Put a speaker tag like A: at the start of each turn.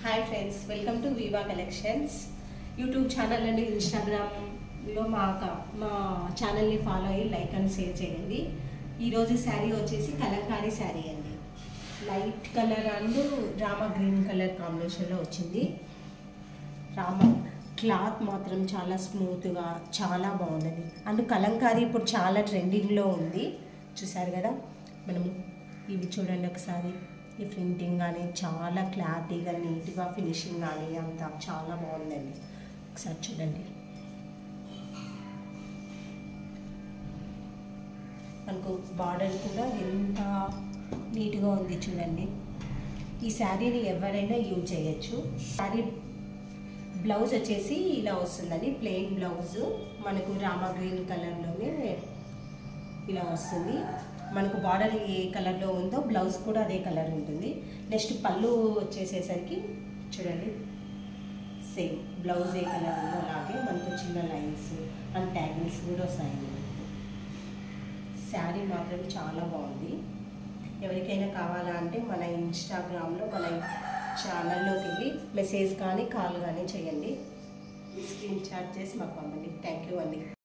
A: Hi friends, welcome to Viva Collections. YouTube channel and ఇన్స్టాగ్రామ్లో మా ఛానల్ని ఫాలో అయ్యి లైక్ అండ్ షేర్ చేయండి. ఈరోజు శారీ వచ్చేసి కలంకారీ శారీ అండి. Light colour and Rama green colour కాంబినేషన్లో వచ్చింది. రామా క్లాత్ మాత్రం చాలా స్మూత్గా చాలా బాగున్నది. అండ్ కలంకారీ ఇప్పుడు చాలా ట్రెండింగ్లో ఉంది. చూసారు కదా, మనం ఇవి చూడండి ఒకసారి. ఈ ప్రింటింగ్ కానీ చాలా క్లారిటీగా నీట్గా ఫినిషింగ్ కానీ అంతా చాలా బాగుందండి. ఒకసారి చూడండి. మనకు బార్డర్ కూడా ఎంత నీట్గా ఉంది చూడండి. ఈ శారీని ఎవరైనా యూజ్ చేయొచ్చు. శారీ బ్లౌజ్ వచ్చేసి ఇలా వస్తుందండి, ప్లెయిన్ బ్లౌజ్. మనకు రామా గ్రీన్ కలర్లోనే ఇలా వస్తుంది. మనకు బార్డర్ ఏ కలర్లో ఉందో బ్లౌజ్ కూడా అదే కలర్ ఉంటుంది. నెక్స్ట్ పళ్ళు వచ్చేసేసరికి చూడండి, సేమ్ బ్లౌజ్ ఏ కలర్ ఉందో అలాగే మనకు చిన్న లైన్స్ అండ్ ట్యాగిల్స్ కూడా వస్తాయి. శారీ మాత్రం చాలా బాగుంది. ఎవరికైనా కావాలా అంటే మన ఇన్స్టాగ్రామ్లో మన ఛానల్లోకి వెళ్ళి మెసేజ్ కానీ కాల్ కానీ చేయండి. స్క్రీన్ షాట్ చేసి మాకు పంపండి. థ్యాంక్ యూ అండి.